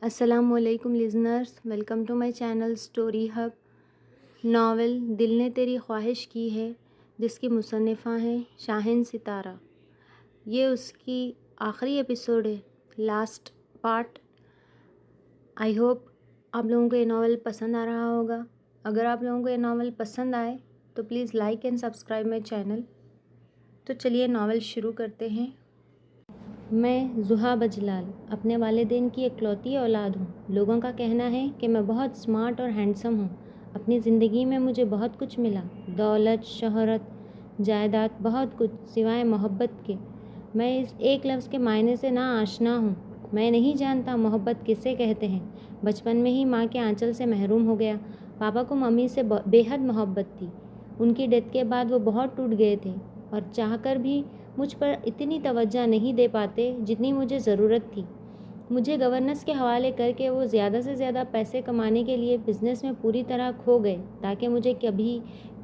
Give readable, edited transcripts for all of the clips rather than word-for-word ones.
السلام علیکم listeners, welcome to my channel Story Hub. Novel دل نے تیری خواہش کی ہے، جس کی مصنفہ ہیں شاہین ستارہ۔ یہ اس کی آخری ایپیسوڈ ہے، لاسٹ پارٹ۔ آئی ہوپ آپ لوگوں کو یہ ناول پسند آ رہا ہوگا۔ اگر آپ لوگوں کو یہ ناول پسند آئے تو please like and subscribe my channel. تو چلیے ناول شروع کرتے ہیں۔ میں زحا بجلال اپنے والدین کی اکلوتی اولاد ہوں۔ لوگوں کا کہنا ہے کہ میں بہت اسمارٹ اور ہینڈسم ہوں۔ اپنی زندگی میں مجھے بہت کچھ ملا، دولت، شہرت، جائیداد، بہت کچھ سوائے محبت کے۔ میں اس ایک لفظ کے معنی سے نا آشنا ہوں۔ میں نہیں جانتا محبت کسے کہتے ہیں۔ بچپن میں ہی ماں کے آنچل سے محروم ہو گیا۔ پاپا کو ممی سے بے حد محبت تھی۔ ان کی ڈیتھ کے بعد وہ بہت ٹوٹ گئے تھے اور چاہ کر بھی مجھ پر اتنی توجہ نہیں دے پاتے جتنی مجھے ضرورت تھی۔ مجھے گورننس کے حوالے کر کے وہ زیادہ سے زیادہ پیسے کمانے کے لیے بزنس میں پوری طرح کھو گئے تاکہ مجھے کبھی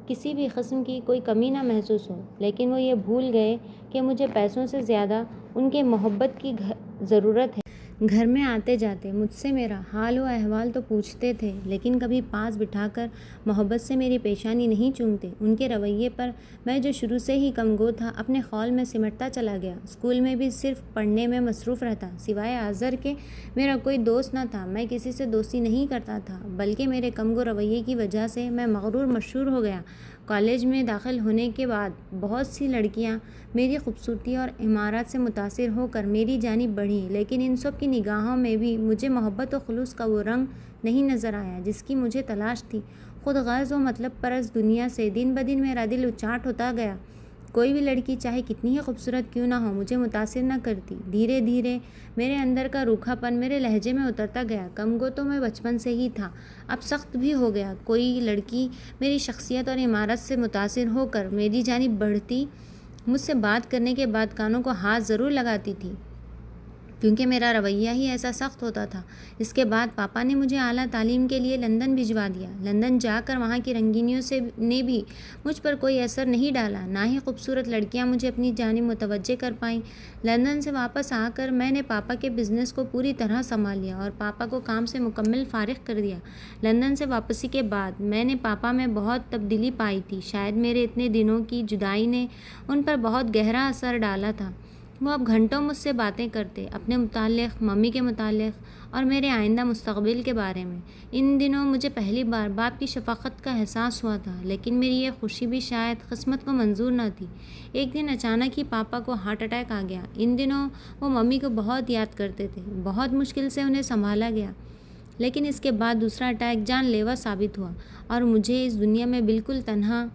کسی بھی قسم کی کوئی کمی نہ محسوس ہو۔ لیکن وہ یہ بھول گئے کہ مجھے پیسوں سے زیادہ ان کے محبت کی ضرورت ہے۔ گھر میں آتے جاتے مجھ سے میرا حال و احوال تو پوچھتے تھے، لیکن کبھی پاس بٹھا کر محبت سے میری پیشانی نہیں چومتے۔ ان کے رویے پر میں جو شروع سے ہی کم گو تھا، اپنے خول میں سمٹتا چلا گیا۔ اسکول میں بھی صرف پڑھنے میں مصروف رہتا، سوائے اظہر کے میرا کوئی دوست نہ تھا۔ میں کسی سے دوستی نہیں کرتا تھا، بلکہ میرے کم گو رویے کی وجہ سے میں مغرور مشہور ہو گیا۔ کالج میں داخل ہونے کے بعد بہت سی لڑکیاں میری خوبصورتی اور عمارت سے متاثر ہو کر میری جانب بڑھیں، لیکن ان سب کی نگاہوں میں بھی مجھے محبت و خلوص کا وہ رنگ نہیں نظر آیا جس کی مجھے تلاش تھی۔ خود غرض و مطلب پرست دنیا سے دن بدن میرا دل اچاٹ ہوتا گیا۔ کوئی بھی لڑکی چاہے کتنی ہی خوبصورت کیوں نہ ہو، مجھے متاثر نہ کرتی۔ دھیرے دھیرے میرے اندر کا روکھا پن میرے لہجے میں اترتا گیا۔ کم گو تو میں بچپن سے ہی تھا، اب سخت بھی ہو گیا۔ کوئی لڑکی میری شخصیت اور عمارت سے متاثر ہو کر میری جانب بڑھتی، مجھ سے بات کرنے کے بعد کانوں کو ہاتھ ضرور لگاتی تھی، کیونکہ میرا رویہ ہی ایسا سخت ہوتا تھا۔ اس کے بعد پاپا نے مجھے اعلیٰ تعلیم کے لیے لندن بھجوا دیا۔ لندن جا کر وہاں کی رنگینیوں نے بھی مجھ پر کوئی اثر نہیں ڈالا، نہ ہی خوبصورت لڑکیاں مجھے اپنی جانب متوجہ کر پائیں۔ لندن سے واپس آ کر میں نے پاپا کے بزنس کو پوری طرح سنبھال لیا اور پاپا کو کام سے مکمل فارغ کر دیا۔ لندن سے واپسی کے بعد میں نے پاپا میں بہت تبدیلی پائی تھی۔ شاید میرے اتنے دنوں کی جدائی نے ان پر بہت گہرا اثر ڈالا تھا۔ وہ اب گھنٹوں مجھ سے باتیں کرتے، اپنے متعلق، ممی کے متعلق اور میرے آئندہ مستقبل کے بارے میں۔ ان دنوں مجھے پہلی بار باپ کی شفقت کا احساس ہوا تھا، لیکن میری یہ خوشی بھی شاید قسمت کو منظور نہ تھی۔ ایک دن اچانک ہی پاپا کو ہارٹ اٹیک آ گیا۔ ان دنوں وہ ممی کو بہت یاد کرتے تھے۔ بہت مشکل سے انہیں سنبھالا گیا، لیکن اس کے بعد دوسرا اٹیک جان لیوا ثابت ہوا اور مجھے اس دنیا میں بالکل تنہا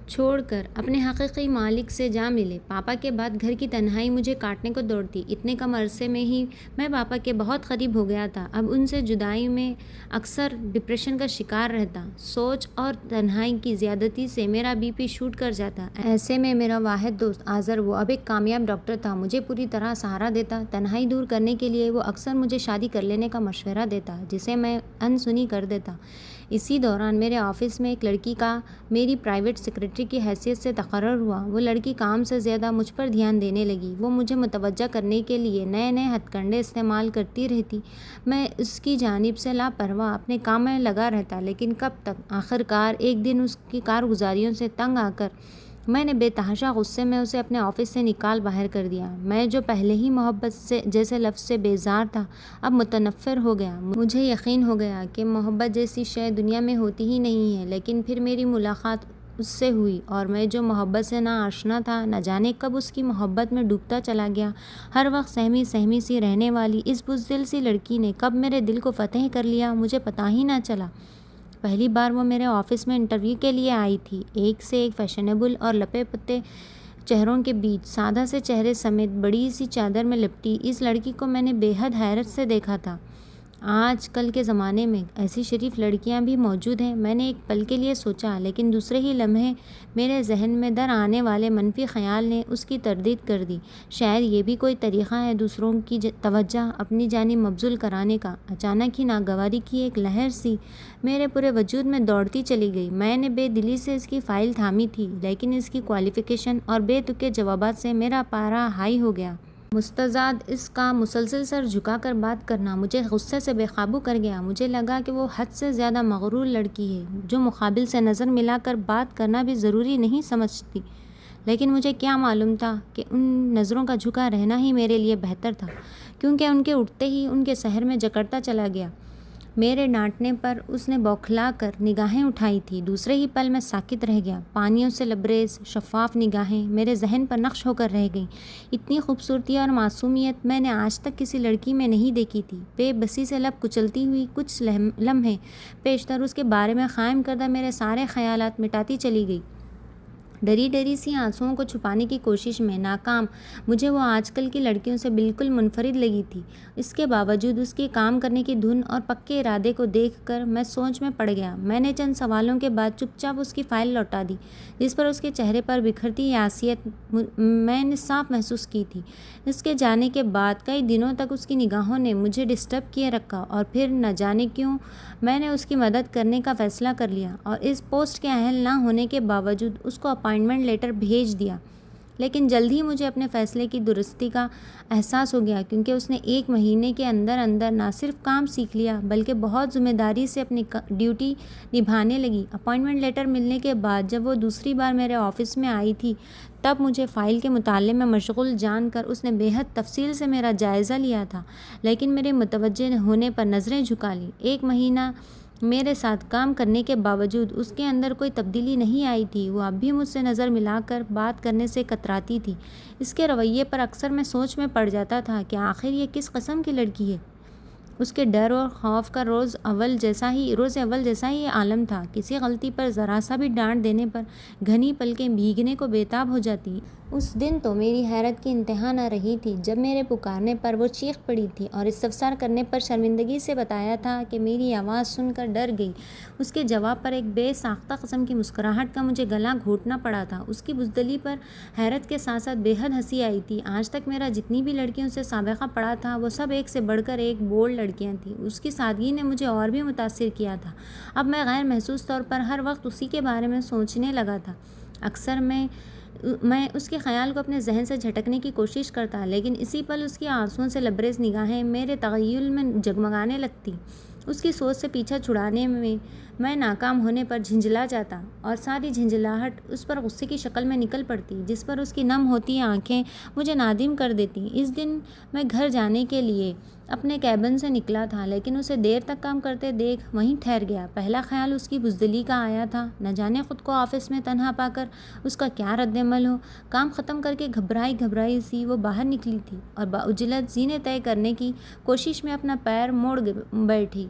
چھوڑ کر اپنے حقیقی مالک سے جا ملے۔ پاپا کے بعد گھر کی تنہائی مجھے کاٹنے کو دوڑتی۔ اتنے کم عرصے میں ہی میں پاپا کے بہت قریب ہو گیا تھا۔ اب ان سے جدائی میں اکثر ڈپریشن کا شکار رہتا۔ سوچ اور تنہائی کی زیادتی سے میرا بی پی شوٹ کر جاتا۔ ایسے میں میرا واحد دوست آذر، وہ اب ایک کامیاب ڈاکٹر تھا، مجھے پوری طرح سہارا دیتا۔ تنہائی دور کرنے کے لیے وہ اکثر مجھے شادی کر لینے کا مشورہ دیتا، جسے میں انسنی کر دیتا۔ اسی دوران میرے آفس میں ایک لڑکی کا میری پرائیویٹ سیکرٹری کی حیثیت سے تقرر ہوا۔ وہ لڑکی کام سے زیادہ مجھ پر دھیان دینے لگی۔ وہ مجھے متوجہ کرنے کے لیے نئے نئے ہتھ کنڈے استعمال کرتی رہتی۔ میں اس کی جانب سے لاپرواہ اپنے کام میں لگا رہتا، لیکن کب تک؟ آخرکار ایک دن اس کی کارگزاریوں سے تنگ آ کر میں نے بے تحاشا غصے میں اسے اپنے آفس سے نکال باہر کر دیا۔ میں جو پہلے ہی محبت سے جیسے لفظ سے بیزار تھا، اب متنفر ہو گیا۔ مجھے یقین ہو گیا کہ محبت جیسی شے دنیا میں ہوتی ہی نہیں ہے، لیکن پھر میری ملاقات اس سے ہوئی اور میں جو محبت سے نا آشنا تھا، نہ جانے کب اس کی محبت میں ڈوبتا چلا گیا۔ ہر وقت سہمی سہمی سی رہنے والی اس بزدل سی لڑکی نے کب میرے دل کو فتح کر لیا، مجھے پتہ ہی نہ چلا۔ پہلی بار وہ میرے آفس میں انٹرویو کے لیے آئی تھی۔ ایک سے ایک فیشنیبل اور لپے پتے چہروں کے بیچ سادہ سے چہرے سمیت بڑی سی چادر میں لپٹی اس لڑکی کو میں نے بے حد حیرت سے دیکھا تھا۔ آج کل کے زمانے میں ایسی شریف لڑکیاں بھی موجود ہیں، میں نے ایک پل کے لیے سوچا، لیکن دوسرے ہی لمحے میرے ذہن میں در آنے والے منفی خیال نے اس کی تردید کر دی۔ شاید یہ بھی کوئی طریقہ ہے دوسروں کی توجہ اپنی جانب مبذول کرانے کا۔ اچانک ہی ناگواری کی ایک لہر سی میرے پورے وجود میں دوڑتی چلی گئی۔ میں نے بے دلی سے اس کی فائل تھامی تھی، لیکن اس کی کوالیفیکیشن اور بے تکے جوابات سے میرا پارا ہائی ہو گیا۔ مستزاد اس کا مسلسل سر جھکا کر بات کرنا مجھے غصے سے بے قابو کر گیا۔ مجھے لگا کہ وہ حد سے زیادہ مغرور لڑکی ہے جو مقابل سے نظر ملا کر بات کرنا بھی ضروری نہیں سمجھتی، لیکن مجھے کیا معلوم تھا کہ ان نظروں کا جھکا رہنا ہی میرے لیے بہتر تھا، کیونکہ ان کے اٹھتے ہی ان کے سحر میں جکڑتا چلا گیا۔ میرے ڈانٹنے پر اس نے بوکھلا کر نگاہیں اٹھائی تھی۔ دوسرے ہی پل میں ساکت رہ گیا۔ پانیوں سے لبریز شفاف نگاہیں میرے ذہن پر نقش ہو کر رہ گئیں۔ اتنی خوبصورتی اور معصومیت میں نے آج تک کسی لڑکی میں نہیں دیکھی تھی۔ بے بسی سے لب کچلتی ہوئی کچھ لمحے پیشتر اس کے بارے میں قائم کردہ میرے سارے خیالات مٹاتی چلی گئی۔ ڈری ڈری سی آنسوؤں کو چھپانے کی کوشش میں ناکام مجھے وہ آج کل کی لڑکیوں سے بالکل منفرد لگی تھی۔ اس کے باوجود اس کی کام کرنے کی دھن اور پکے ارادے کو دیکھ کر میں سوچ میں پڑ گیا۔ میں نے چند سوالوں کے بعد چپ چاپ اس کی فائل لوٹا دی، جس پر اس کے چہرے پر بکھرتی یاسیت میں نے صاف محسوس کی تھی۔ اس کے جانے کے بعد کئی دنوں تک اس کی نگاہوں نے مجھے ڈسٹرب کیے رکھا، اور پھر نہ جانے کیوں میں نے اس کی مدد کرنے کا فیصلہ کر لیا اور اس پوسٹ کے اہل نہ ہونے کے باوجود اس کو اپائنٹمنٹ لیٹر بھیج دیا۔ لیکن جلد ہی مجھے اپنے فیصلے کی درستی کا احساس ہو گیا، کیونکہ اس نے 1 مہینے کے اندر نہ صرف کام سیکھ لیا بلکہ بہت ذمہ داری سے اپنی ڈیوٹی نبھانے لگی۔ اپائنٹمنٹ لیٹر ملنے کے بعد جب وہ دوسری بار میرے آفس میں آئی تھی، تب مجھے فائل کے مطالعے میں مشغول جان کر اس نے بے حد تفصیل سے میرا جائزہ لیا تھا، لیکن میرے متوجہ ہونے پر نظریں جھکا لیں۔ 1 مہینہ میرے ساتھ کام کرنے کے باوجود اس کے اندر کوئی تبدیلی نہیں آئی تھی۔ وہ اب بھی مجھ سے نظر ملا کر بات کرنے سے کتراتی تھی۔ اس کے رویے پر اکثر میں سوچ میں پڑ جاتا تھا کہ آخر یہ کس قسم کی لڑکی ہے۔ اس کے ڈر اور خوف کا روز اول جیسا ہی یہ عالم تھا۔ کسی غلطی پر ذرا سا بھی ڈانٹ دینے پر گھنی پلکیں بھیگنے کو بےتاب ہو جاتی۔ اس دن تو میری حیرت کی انتہا نہ رہی تھی جب میرے پکارنے پر وہ چیخ پڑی تھی اور استفسار کرنے پر شرمندگی سے بتایا تھا کہ میری آواز سن کر ڈر گئی۔ اس کے جواب پر ایک بے ساختہ قسم کی مسکراہٹ کا مجھے گلا گھونٹنا پڑا تھا۔ اس کی بزدلی پر حیرت کے ساتھ ساتھ بے حد ہنسی آئی تھی۔ آج تک میرا جتنی بھی لڑکیوں سے سابقہ پڑا تھا وہ سب ایک سے بڑھ کر ایک بولڈ لڑکیاں تھیں۔ اس کی سادگی نے مجھے اور بھی متاثر کیا تھا۔ اب میں غیر محسوس طور پر ہر وقت اسی کے بارے میں سوچنے لگا تھا۔ اکثر میں اس کے خیال کو اپنے ذہن سے جھٹکنے کی کوشش کرتا، لیکن اسی پل اس کی آنسوؤں سے لبریز نگاہیں میرے تخیل میں جگمگانے لگتی۔ اس کی سوچ سے پیچھا چھڑانے میں ناکام ہونے پر جھنجھلا جاتا، اور ساری جھنجھلاہٹ اس پر غصے کی شکل میں نکل پڑتی، جس پر اس کی نم ہوتی آنکھیں مجھے نادم کر دیتی۔ اس دن میں گھر جانے کے لیے اپنے کیبن سے نکلا تھا، لیکن اسے دیر تک کام کرتے دیکھ وہیں ٹھہر گیا۔ پہلا خیال اس کی بزدلی کا آیا تھا۔ نہ جانے خود کو آفس میں تنہا پا کر اس کا کیا رد عمل ہو۔ کام ختم کر کے گھبرائی سی وہ باہر نکلی تھی اور بعجلت زینے طے کرنے کی کوشش میں اپنا پیر موڑ بیٹھی۔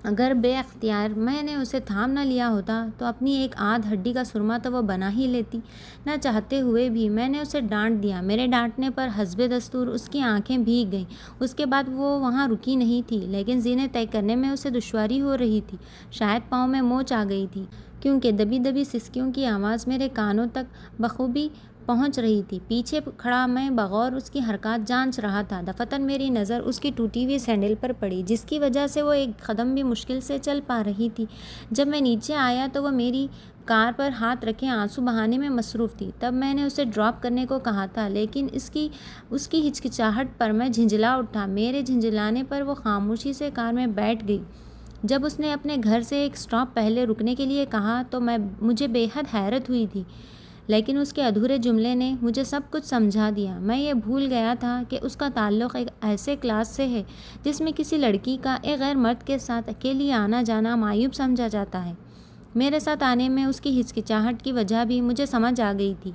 اگر بے اختیار میں نے اسے تھام نہ لیا ہوتا تو اپنی ایک آدھ ہڈی کا سرما تو وہ بنا ہی لیتی۔ نہ چاہتے ہوئے بھی میں نے اسے ڈانٹ دیا۔ میرے ڈانٹنے پر حسب دستور اس کی آنکھیں بھیگ گئیں۔ اس کے بعد وہ وہاں رکی نہیں تھی، لیکن زینے طے کرنے میں اسے دشواری ہو رہی تھی۔ شاید پاؤں میں موچ آ گئی تھی، کیونکہ دبی دبی سسکیوں کی آواز میرے کانوں تک بخوبی پہنچ رہی تھی۔ پیچھے کھڑا میں بغور اس کی حرکات جانچ رہا تھا۔ دفعتاً میری نظر اس کی ٹوٹی ہوئی سینڈل پر پڑی، جس کی وجہ سے وہ ایک قدم بھی مشکل سے چل پا رہی تھی۔ جب میں نیچے آیا تو وہ میری کار پر ہاتھ رکھے آنسو بہانے میں مصروف تھی۔ تب میں نے اسے ڈراپ کرنے کو کہا تھا، لیکن اس کی ہچکچاہٹ پر میں جھنجھلا اٹھا۔ میرے جھنجھلانے پر وہ خاموشی سے کار میں بیٹھ گئی۔ جب اس نے اپنے گھر سے ایک سٹاپ پہلے رکنے کے لیے کہا تو مجھے بے حد حیرت ہوئی تھی، لیکن اس کے ادھورے جملے نے مجھے سب کچھ سمجھا دیا۔ میں یہ بھول گیا تھا کہ اس کا تعلق ایک ایسے کلاس سے ہے جس میں کسی لڑکی کا ایک غیر مرد کے ساتھ اکیلی آنا جانا معیوب سمجھا جاتا ہے۔ میرے ساتھ آنے میں اس کی ہچکچاہٹ کی وجہ بھی مجھے سمجھ آ گئی تھی۔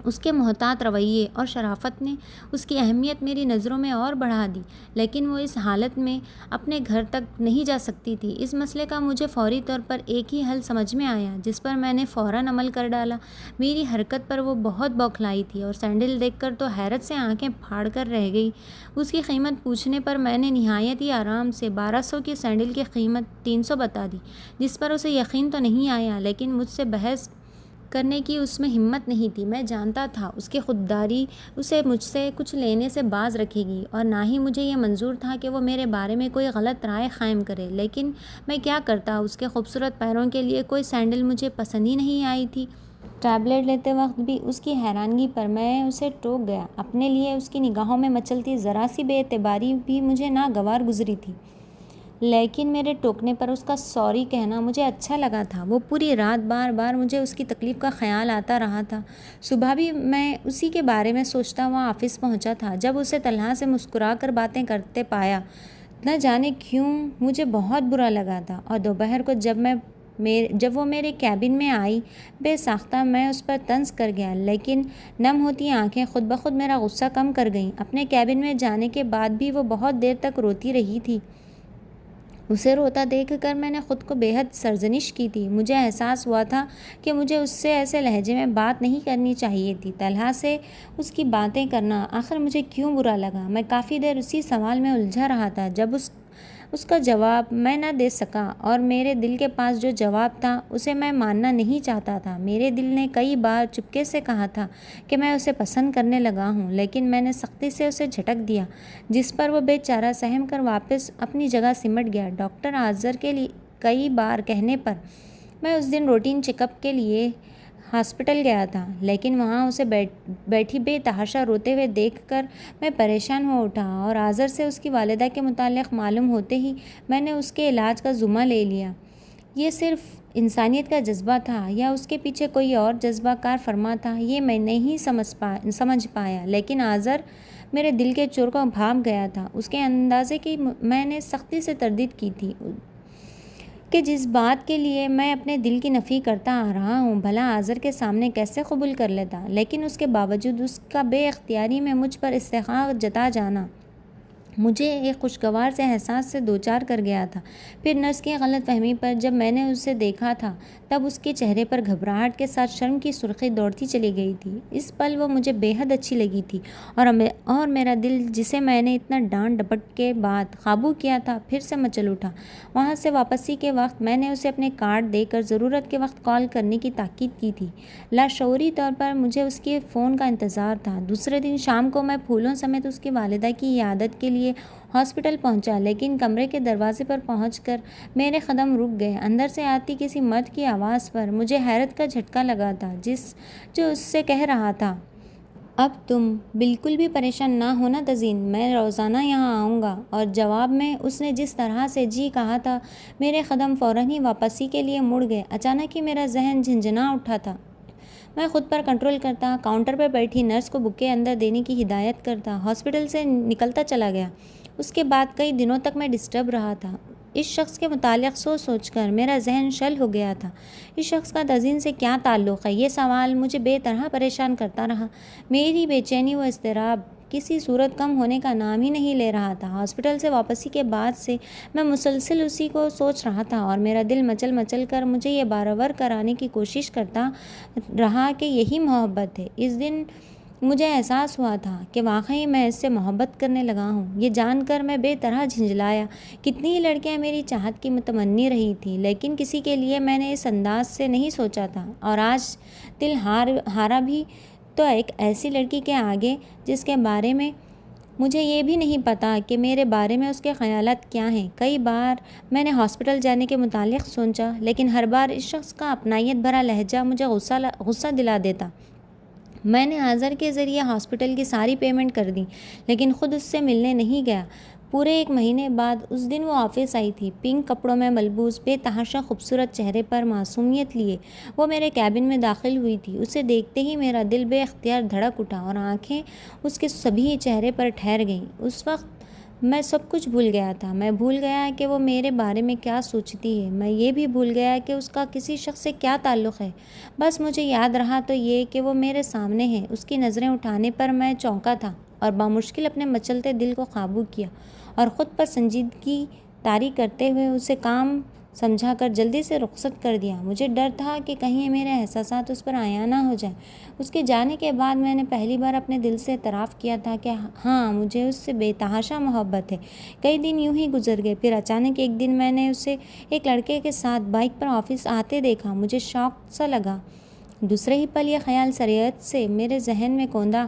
اس کے محتاط رویے اور شرافت نے اس کی اہمیت میری نظروں میں اور بڑھا دی، لیکن وہ اس حالت میں اپنے گھر تک نہیں جا سکتی تھی۔ اس مسئلے کا مجھے فوری طور پر ایک ہی حل سمجھ میں آیا، جس پر میں نے فوراً عمل کر ڈالا۔ میری حرکت پر وہ بہت بوکھلائی تھی اور سینڈل دیکھ کر تو حیرت سے آنکھیں پھاڑ کر رہ گئی۔ اس کی قیمت پوچھنے پر میں نے نہایت ہی آرام سے 1200 کی سینڈل کی قیمت 300 بتا دی، جس پر اسے یقین تو نہیں آیا، لیکن مجھ سے بحث کرنے کی اس میں ہمت نہیں تھی۔ میں جانتا تھا اس کی خودداری اسے مجھ سے کچھ لینے سے باز رکھے گی، اور نہ ہی مجھے یہ منظور تھا کہ وہ میرے بارے میں کوئی غلط رائے قائم کرے، لیکن میں کیا کرتا۔ اس کے خوبصورت پیروں کے لیے کوئی سینڈل مجھے پسند ہی نہیں آئی تھی۔ ٹیبلٹ لیتے وقت بھی اس کی حیرانگی پر میں اسے ٹوک گیا۔ اپنے لیے اس کی نگاہوں میں مچلتی ذرا سی بے اعتباری بھی مجھے ناگوار گزری تھی، لیکن میرے ٹوکنے پر اس کا سوری کہنا مجھے اچھا لگا تھا۔ وہ پوری رات بار بار مجھے اس کی تکلیف کا خیال آتا رہا تھا۔ صبح بھی میں اسی کے بارے میں سوچتا ہوا آفس پہنچا تھا۔ جب اسے طلحہ سے مسکرا کر باتیں کرتے پایا، نہ جانے کیوں مجھے بہت برا لگا تھا، اور دوپہر کو جب وہ میرے کیبن میں آئی، بے ساختہ میں اس پر طنز کر گیا، لیکن نم ہوتی آنکھیں خود بخود میرا غصہ کم کر گئیں۔ اپنے کیبن میں جانے کے بعد بھی وہ بہت دیر تک روتی رہی تھی۔ اسے روتا دیکھ کر میں نے خود کو بے حد سرزنش کی تھی۔ مجھے احساس ہوا تھا کہ مجھے اس سے ایسے لہجے میں بات نہیں کرنی چاہیے تھی۔ طلحہ سے اس کی باتیں کرنا آخر مجھے کیوں برا لگا؟ میں کافی دیر اسی سوال میں الجھا رہا تھا۔ جب اس کا جواب میں نہ دے سکا، اور میرے دل کے پاس جو جواب تھا اسے میں ماننا نہیں چاہتا تھا۔ میرے دل نے کئی بار چپکے سے کہا تھا کہ میں اسے پسند کرنے لگا ہوں، لیکن میں نے سختی سے اسے جھٹک دیا، جس پر وہ بے چارہ سہم کر واپس اپنی جگہ سمٹ گیا۔ ڈاکٹر آذر کے لیے کئی بار کہنے پر میں اس دن روٹین چیک اپ کے لیے ہاسپٹل گیا تھا، لیکن وہاں اسے بیٹھی بے تحاشا روتے ہوئے دیکھ کر میں پریشان ہو اٹھا، اور آذر سے اس کی والدہ کے متعلق معلوم ہوتے ہی میں نے اس کے علاج کا ذمہ لے لیا۔ یہ صرف انسانیت کا جذبہ تھا یا اس کے پیچھے کوئی اور جذبہ کار فرما تھا، یہ میں نہیں سمجھ پایا، لیکن آذر میرے دل کے چور کو بھانپ گیا تھا۔ اس کے اندازے کی میں نے سختی سے تردید کی تھی کہ جس بات کے لیے میں اپنے دل کی نفی کرتا آ رہا ہوں، بھلا آذر کے سامنے کیسے قبول کر لیتا؟ لیکن اس کے باوجود اس کا بے اختیاری میں مجھ پر استحقاق جتا جانا مجھے ایک خوشگوار سے احساس سے دوچار کر گیا تھا۔ پھر نرس کی غلط فہمی پر جب میں نے اسے دیکھا تھا، تب اس کے چہرے پر گھبراہٹ کے ساتھ شرم کی سرخی دوڑتی چلی گئی تھی۔ اس پل وہ مجھے بے حد اچھی لگی تھی، اور میرا دل، جسے میں نے اتنا ڈانٹ ڈپٹ کے بعد قابو کیا تھا، پھر سے مچل اٹھا۔ وہاں سے واپسی کے وقت میں نے اسے اپنے کارڈ دے کر ضرورت کے وقت کال کرنے کی تاکید کی تھی۔ لاشعوری طور پر مجھے اس کے فون کا انتظار تھا۔ دوسرے دن شام کو میں پھولوں سمیت اس کی والدہ کی عیادت کے لیے ہاسپٹل پہنچا، لیکن کمرے کے دروازے پر پہنچ کر میرے قدم رک گئے۔ اندر سے آتی کسی مرد کی آواز پر مجھے حیرت کا جھٹکا لگا تھا، جو اس سے کہہ رہا تھا، اب تم بالکل بھی پریشان نہ ہونا تزین، میں روزانہ یہاں آؤں گا۔ اور جواب میں اس نے جس طرح سے جی کہا تھا، میرے قدم فوراً ہی واپسی کے لیے مڑ گئے۔ اچانک ہی میرا ذہن جھنجھنا اٹھا تھا۔ میں خود پر کنٹرول کرتا، کاؤنٹر پر بیٹھی نرس کو بکے اندر دینے کی ہدایت کرتا، ہاسپٹل سے نکلتا چلا گیا۔ اس کے بعد کئی دنوں تک میں ڈسٹرب رہا تھا۔ اس شخص کے متعلق سوچ کر میرا ذہن شل ہو گیا تھا۔ اس شخص کا تزین سے کیا تعلق ہے؟ یہ سوال مجھے بے طرح پریشان کرتا رہا۔ میری بے چینی و اضطراب کسی صورت کم ہونے کا نام ہی نہیں لے رہا تھا۔ ہاسپٹل سے واپسی کے بعد سے میں مسلسل اسی کو سوچ رہا تھا، اور میرا دل مچل کر مجھے یہ باور کرانے کی کوشش کرتا رہا کہ یہی محبت ہے۔ اس دن مجھے احساس ہوا تھا کہ واقعی میں اس سے محبت کرنے لگا ہوں۔ یہ جان کر میں بے طرح جھنجھلایا۔ کتنی ہی لڑکیاں میری چاہت کی متمنی رہی تھیں، لیکن کسی کے لیے میں نے اس انداز سے نہیں سوچا تھا، اور آج دل ہارا بھی تو ایک ایسی لڑکی کے آگے جس کے بارے میں مجھے یہ بھی نہیں پتا کہ میرے بارے میں اس کے خیالات کیا ہیں۔ کئی بار میں نے ہاسپٹل جانے کے متعلق سوچا، لیکن ہر بار اس شخص کا اپنائیت بھرا لہجہ مجھے غصہ دلا دیتا۔ میں نے آذر کے ذریعے ہاسپٹل کی ساری پیمنٹ کر دی، لیکن خود اس سے ملنے نہیں گیا۔ پورے 1 مہینے بعد اس دن وہ آفس آئی تھی، پنک کپڑوں میں ملبوس، بے تحاشا خوبصورت چہرے پر معصومیت لیے وہ میرے کیبن میں داخل ہوئی تھی۔ اسے دیکھتے ہی میرا دل بے اختیار دھڑک اٹھا، اور آنکھیں اس کے سبھی چہرے پر ٹھہر گئیں۔ اس وقت میں سب کچھ بھول گیا تھا۔ میں بھول گیا کہ وہ میرے بارے میں کیا سوچتی ہے، میں یہ بھی بھول گیا کہ اس کا کسی شخص سے کیا تعلق ہے۔ بس مجھے یاد رہا تو یہ کہ وہ میرے سامنے ہے۔ اس کی نظریں اٹھانے پر میں چونکا تھا، اور بامشکل اپنے مچلتے دل کو قابو کیا، اور خود پر سنجیدگی طاری کرتے ہوئے اسے کام سمجھا کر جلدی سے رخصت کر دیا۔ مجھے ڈر تھا کہ کہیں میرے احساسات اس پر عیاں نہ ہو جائیں۔ اس کے جانے کے بعد میں نے پہلی بار اپنے دل سے اعتراف کیا تھا کہ ہاں، مجھے اس سے بے تحاشا محبت ہے۔ کئی دن یوں ہی گزر گئے، پھر اچانک ایک دن میں نے اسے ایک لڑکے کے ساتھ بائک پر آفس آتے دیکھا۔ مجھے شوق سا لگا۔ دوسرے ہی پل یہ خیال سریعت سے میرے ذہن میں کوندا،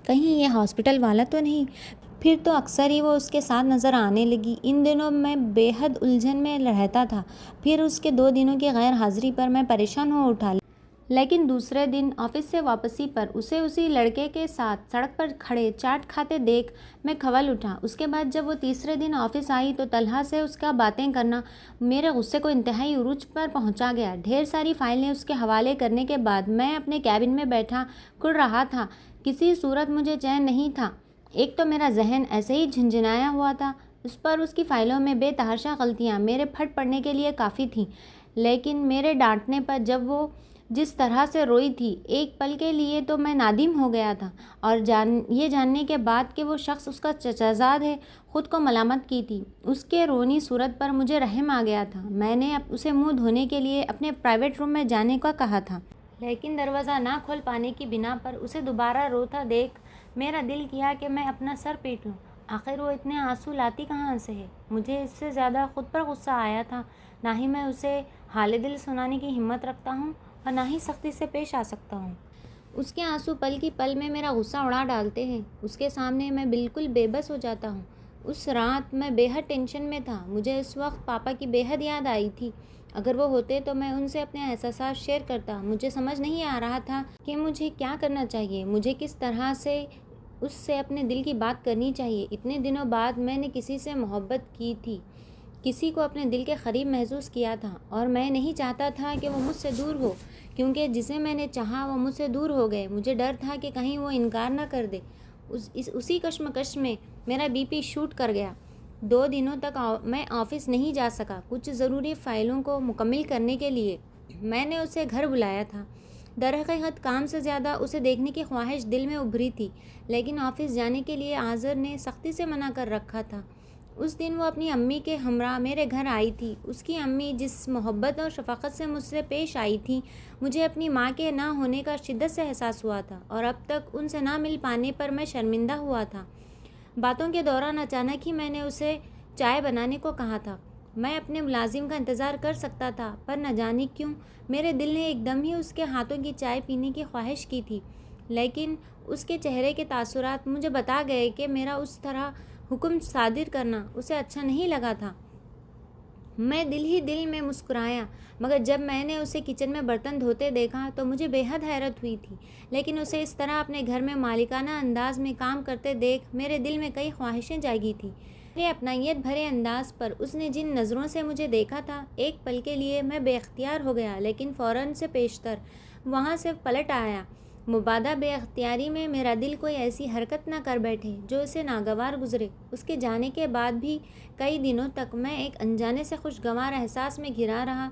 کہیں یہ ہاسپٹل والا تو نہیں؟ پھر تو اکثر ہی وہ اس کے ساتھ نظر آنے لگی۔ ان دنوں میں بے حد الجھن میں رہتا تھا۔ پھر اس کے 2 دنوں کی غیر حاضری پر میں پریشان ہو اٹھا، لیکن دوسرے دن آفس سے واپسی پر اسے اسی لڑکے کے ساتھ سڑک پر کھڑے چاٹ کھاتے دیکھ میں کھول اٹھا۔ اس کے بعد جب وہ تیسرے دن آفس آئی تو طلحہ سے اس کا باتیں کرنا میرے غصے کو انتہائی عروج پر پہنچا گیا۔ ڈھیر ساری فائلیں اس کے حوالے کرنے کے بعد میں اپنے کیبن میں بیٹھا کڑ رہا تھا۔ کسی صورت مجھے چین نہیں تھا۔ ایک تو میرا ذہن ایسے ہی جھنجھنایا ہوا تھا، اس پر اس کی فائلوں میں بے تحاشا غلطیاں میرے پھٹ پڑنے کے لیے کافی تھیں، لیکن میرے ڈانٹنے پر جب وہ جس طرح سے روئی تھی، ایک پل کے لیے تو میں نادم ہو گیا تھا، اور یہ جاننے کے بعد کہ وہ شخص اس کا چچا زاد ہے، خود کو ملامت کی تھی۔ اس کے رونی صورت پر مجھے رحم آ گیا تھا۔ میں نے اسے منہ دھونے کے لیے اپنے پرائیویٹ روم میں جانے کا کہا تھا، لیکن دروازہ نہ کھول پانے کی بنا پر اسے دوبارہ روتا دیکھ میرا دل کیا کہ میں اپنا سر پیٹ لوں۔ آخر وہ اتنے آنسو لاتی کہاں سے ہے؟ مجھے اس سے زیادہ خود پر غصہ آیا تھا۔ نہ ہی میں اسے حال دل سنانے کی ہمت رکھتا ہوں اور نہ ہی سختی سے پیش آ سکتا ہوں۔ اس کے آنسو پل کی پل میں میرا غصہ اڑا ڈالتے ہیں۔ اس کے سامنے میں بالکل بے بس ہو جاتا ہوں۔ اس رات میں بے حد ٹینشن میں تھا۔ مجھے اس وقت پاپا کی بے حد یاد آئی تھی۔ اگر وہ ہوتے تو میں ان سے اپنے احساسات شیئر کرتا۔ مجھے سمجھ نہیں آ رہا تھا کہ مجھے کیا کرنا چاہیے، مجھے کس طرح سے اس سے اپنے دل کی بات کرنی چاہیے۔ اتنے دنوں بعد میں نے کسی سے محبت کی تھی، کسی کو اپنے دل کے قریب محسوس کیا تھا، اور میں نہیں چاہتا تھا کہ وہ مجھ سے دور ہو، کیونکہ جسے میں نے چاہا وہ مجھ سے دور ہو گئے۔ مجھے ڈر تھا کہ کہیں وہ انکار نہ کر دے۔ اسی کشمکش میں میرا بی پی شوٹ کر گیا۔ 2 دنوں تک میں آفس نہیں جا سکا۔ کچھ ضروری فائلوں کو مکمل کرنے کے لیے میں نے اسے گھر بلایا تھا۔ درحقیقت کام سے زیادہ اسے دیکھنے کی خواہش دل میں ابھری تھی، لیکن آفس جانے کے لیے آذر نے سختی سے منع کر رکھا تھا۔ اس دن وہ اپنی امی کے ہمراہ میرے گھر آئی تھی۔ اس کی امی جس محبت اور شفقت سے مجھ سے پیش آئی تھی، مجھے اپنی ماں کے نہ ہونے کا شدت سے احساس ہوا تھا، اور اب تک ان سے نہ مل پانے پر میں شرمندہ ہوا تھا۔ باتوں کے دوران اچانک ہی میں نے اسے چائے بنانے کو کہا تھا۔ میں اپنے ملازم کا انتظار کر سکتا تھا، پر نہ جانے کیوں میرے دل نے ایک دم ہی اس کے ہاتھوں کی چائے پینے کی خواہش کی تھی، لیکن اس کے چہرے کے تاثرات مجھے بتا گئے کہ میرا اس طرح حکم صادر کرنا اسے اچھا نہیں لگا تھا۔ میں دل ہی دل میں مسکرایا، مگر جب میں نے اسے کچن میں برتن دھوتے دیکھا تو مجھے بے حد حیرت ہوئی تھی۔ لیکن اسے اس طرح اپنے گھر میں مالکانہ انداز میں کام کرتے دیکھ میرے دل میں کئی خواہشیں جاگی تھیں۔ میرے اپنائیت بھرے انداز پر اس نے جن نظروں سے مجھے دیکھا تھا، ایک پل کے لیے میں بے اختیار ہو گیا، لیکن فوراً سے پیشتر وہاں سے پلٹ آیا۔ مبادا بے اختیاری میں میرا دل کوئی ایسی حرکت نہ کر بیٹھے جو اسے ناگوار گزرے۔ اس کے جانے کے بعد بھی کئی دنوں تک میں ایک انجانے سے خوشگوار احساس میں گھرا رہا۔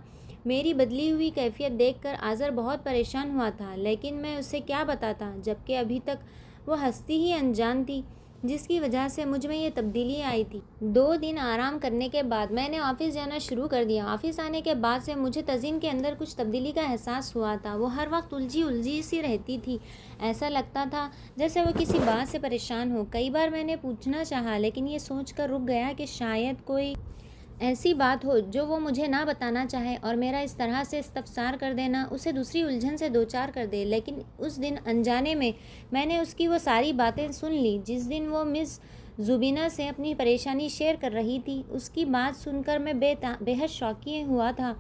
میری بدلی ہوئی کیفیت دیکھ کر آذر بہت پریشان ہوا تھا، لیکن میں اسے کیا بتاتا، جبکہ ابھی تک وہ ہستی ہی انجان تھی جس کی وجہ سے مجھ میں یہ تبدیلی آئی تھی۔ 2 دن آرام کرنے کے بعد میں نے آفس جانا شروع کر دیا۔ آفس آنے کے بعد سے مجھے تزئین کے اندر کچھ تبدیلی کا احساس ہوا تھا۔ وہ ہر وقت الجھی سی رہتی تھی۔ ایسا لگتا تھا جیسے وہ کسی بات سے پریشان ہو۔ کئی بار میں نے پوچھنا چاہا، لیکن یہ سوچ کر رک گیا کہ شاید کوئی ایسی بات ہو جو وہ مجھے نہ بتانا چاہے، اور میرا اس طرح سے استفسار کر دینا اسے دوسری الجھن سے دوچار کر دے۔ لیکن اس دن انجانے میں نے اس کی وہ ساری باتیں سن لی۔ جس دن وہ مس زبینہ سے اپنی پریشانی شیئر کر رہی تھی، اس کی بات سن کر میں بے حد شوقی ہوا تھا۔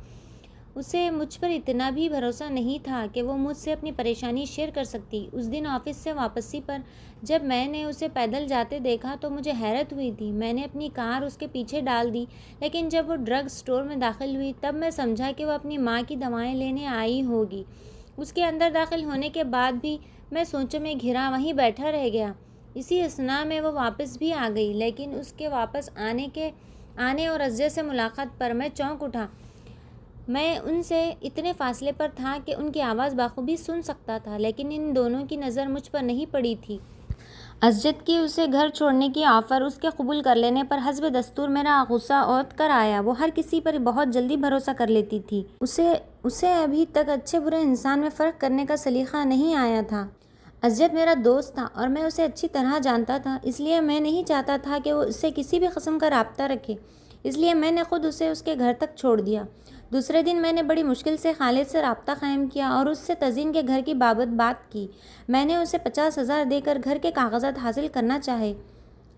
اسے مجھ پر اتنا بھی بھروسہ نہیں تھا کہ وہ مجھ سے اپنی پریشانی شیئر کر سکتی۔ اس دن آفس سے واپسی پر جب میں نے اسے پیدل جاتے دیکھا تو مجھے حیرت ہوئی تھی۔ میں نے اپنی کار اس کے پیچھے ڈال دی، لیکن جب وہ ڈرگ سٹور میں داخل ہوئی تب میں سمجھا کہ وہ اپنی ماں کی دوائیں لینے آئی ہوگی۔ اس کے اندر داخل ہونے کے بعد بھی میں سوچوں میں گھرا وہیں بیٹھا رہ گیا۔ اسی اثناء میں وہ واپس بھی آ گئی، لیکن اس کے واپس آنے اور ازجد سے ملاقات پر میں چونک اٹھا۔ میں ان سے اتنے فاصلے پر تھا کہ ان کی آواز بخوبی سن سکتا تھا، لیکن ان دونوں کی نظر مجھ پر نہیں پڑی تھی۔ ازجد کی اسے گھر چھوڑنے کی آفر اس کے قبول کر لینے پر حسب دستور میرا غصہ اوت کر آیا۔ وہ ہر کسی پر بہت جلدی بھروسہ کر لیتی تھی۔ اسے ابھی تک اچھے برے انسان میں فرق کرنے کا سلیقہ نہیں آیا تھا۔ ازجد میرا دوست تھا اور میں اسے اچھی طرح جانتا تھا، اس لیے میں نہیں چاہتا تھا کہ وہ اس سے کسی بھی قسم کا رابطہ رکھے، اس لیے میں نے خود اسے اس کے گھر تک چھوڑ دیا۔ دوسرے دن میں نے بڑی مشکل سے خالد سے رابطہ قائم کیا اور اس سے تزئین کے گھر کی بابت بات کی۔ میں نے اسے 50,000 دے کر گھر کے کاغذات حاصل کرنا چاہے،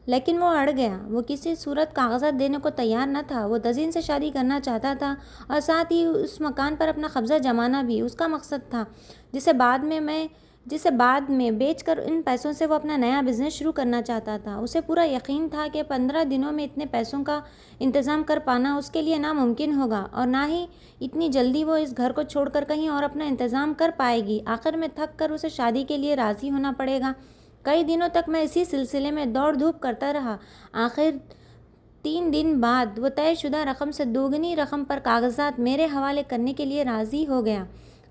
لیکن وہ اڑ گیا۔ وہ کسی صورت کاغذات دینے کو تیار نہ تھا۔ وہ تزین سے شادی کرنا چاہتا تھا اور ساتھ ہی اس مکان پر اپنا قبضہ جمانا بھی اس کا مقصد تھا، جسے بعد میں بیچ کر ان پیسوں سے وہ اپنا نیا بزنس شروع کرنا چاہتا تھا۔ اسے پورا یقین تھا کہ 15 دنوں میں اتنے پیسوں کا انتظام کر پانا اس کے لیے ناممکن ہوگا، اور نہ ہی اتنی جلدی وہ اس گھر کو چھوڑ کر کہیں اور اپنا انتظام کر پائے گی۔ آخر میں تھک کر اسے شادی کے لیے راضی ہونا پڑے گا۔ کئی دنوں تک میں اسی سلسلے میں دوڑ دھوپ کرتا رہا۔ آخر 3 دن بعد وہ طے شدہ رقم سے دوگنی رقم پر کاغذات میرے حوالے کرنے کے لیے راضی ہو گیا۔